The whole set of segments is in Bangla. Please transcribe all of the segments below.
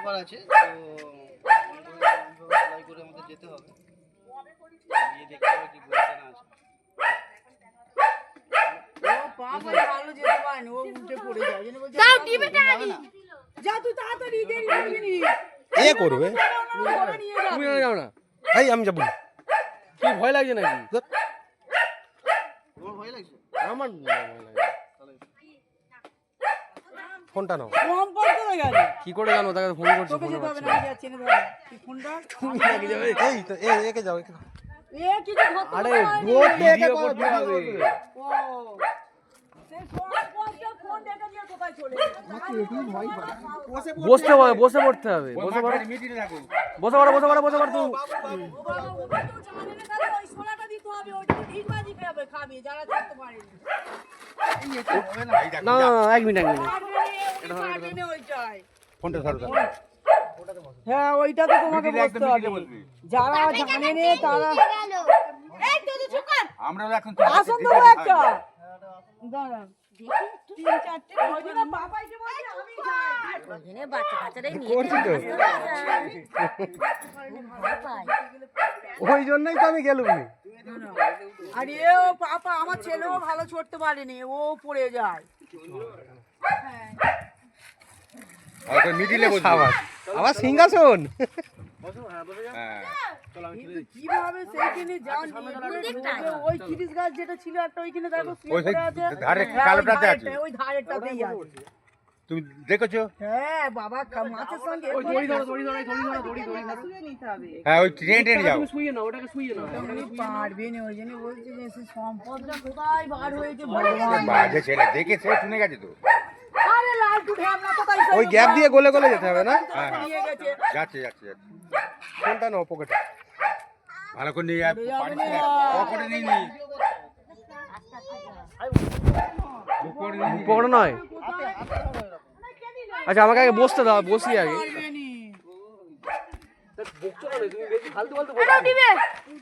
ব্যাপার আছে, তো সেলাই করে আমাদের যেতে হবে, গিয়ে দেখতে হবে কি বলছে না আছে। এ করবে তুমি যাও না, এই আমি যাবো। কি ভয় লাগছে নাকি? তোমার ভয় লাগছে? আমার ফোনটা নাও। কি করে জানো? তাকে ফোন করছি, ফোনে পাচ্ছি না। এই তো একে যাও, একে যাও। আরে ভিডিও করতে হবে। বসতে হবে, বসে পড়তে হবে। বসে পড়ো, বসে পড়ো, বসে পড়ো, বসে পড়ো তুমি। না এক মিনিট, এক মিনিট। ফোনটা ধরো। হ্যাঁ ওইটা তো তোমাকে বলতে হবে, যারা জানে না তারা। আমরা এখন আসুন তো একটা দাঁড়ান, ওই জন্যই তো আমি গেলুম। আর এ ও পাপা আমার ছেলেও ভালো ছড়তে পারেনি, ও পড়ে যায়। মিডিলে বসে আবার সিংহাসন। কিভাবে সেইখানে যান, ওই ত্রিশ গাছ যেটা ছিল একটা ওইখানে দেখো কালোটাতে আছে, ওই ধারেরটাতেই আছে। তুমি দেখেছো? হ্যাঁ বাবা মাছের সঙ্গে হ্যাঁ ওই ট্রেন ট্রেন যাও। পারবে না, ওই জন্য বলছি যে সে সম্পদটা কোথায় বার হয়েছে ভগবান। বাজে ছেলে দেখেছে, শুনে গেছে তো। আরে লালটু ঢ্যামনা কোথায় ওই গ্যাপ দিয়ে গলে গলে যেতে হবে না? নিয়ে গেছে। যাচ্ছে যাচ্ছে ফোনটা নাও পকেটে। ভালো করে নিয়ে যাবে, পকেটে নিয়ে নি, পকেটে নয়। আচ্ছা আমাকে আগে বসতে দাও, বসি আগে।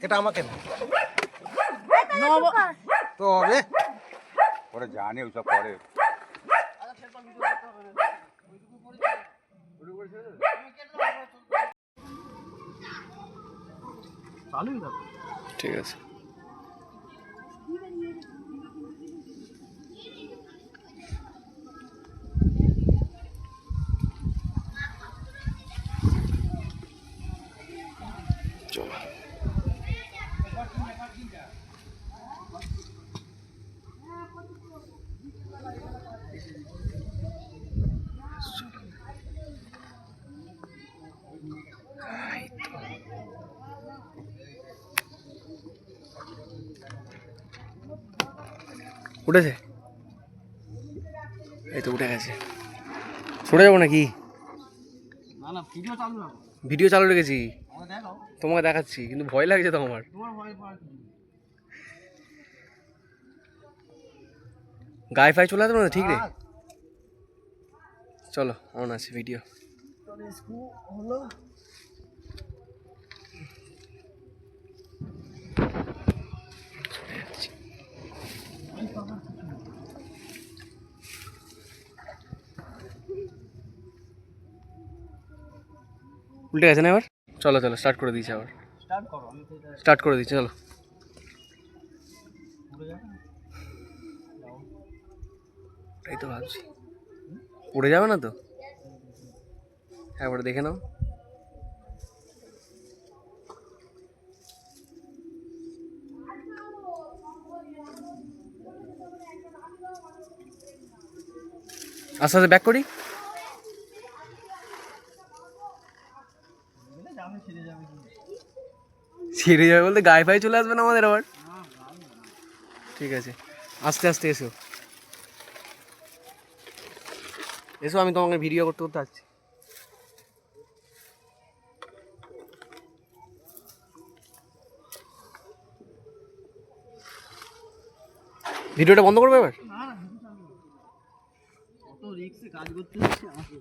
এটা আমাকে তো হবে। ওরা জানে ওসব করে। ঠিক আছে। চলো উঠেছে, এই তো উঠে গেছে। সরে যাবো নাকি? না না, ভিডিও চালু রাখো। ভিডিও চালু রেখেছি, আমাকে দেখাও। তোমাকে দেখাচ্ছি, কিন্তু ভয় লাগছে তো আমার। তোমার ভয় পাওয়ার কি? গায়ে ফায়ে চলে আসবে না ঠিক রে? চলো অন আছে ভিডিও। হলো উল্টে গেছে না এবার? চলো চলো স্টার্ট করে দিয়েছি আবার। স্টার্ট করো, আমি তো এটা স্টার্ট করে দিচ্ছি, চলো। উড়ে যাবে না? এই তো ভাবছি উড়ে যাবে না তো, একবার দেখে নাও। আস্তে আস্তে ব্যাক করি। ছিঁড়ে যাবে বলতে গায়ে ফায়ে চলে আসবে না আমাদের আবার? ঠিক আছে, আস্তে আস্তে এসো, এসো, আমি তোমাকে ভিডিও করতে করতে আসছি। ভিডিওটা বন্ধ করবে এবার? কত রিস্কে কাজ করতে হচ্ছে আমাকে।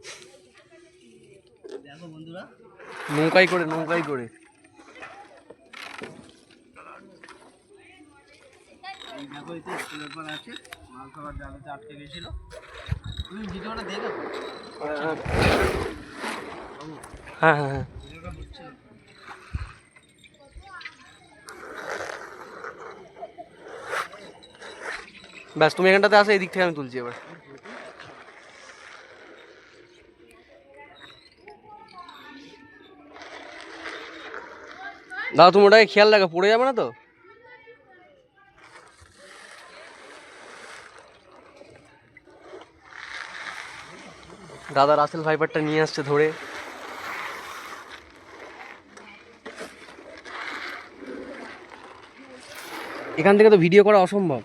দেখো বন্ধুরা, নৌকাই করে, নৌকাই করে। এই দেখো এই তো একটু ব্যাপার আছে, মাছ ধরার জালতে আটকে গেছিল। তুমি ভিডিওটা দেখো। হ্যাঁ হ্যাঁ হ্যাঁ ব্যাস তুমি এখানটাতে আসো, এই দিক থেকে আমি তুলছি এবার। দাদা তুমি ওটাকে খেয়াল রাখো, পড়ে যাবে না তো? দাদা রাসেল ভাইপারটা নিয়ে আসছে ধরে। এখান থেকে তো ভিডিও করা অসম্ভব।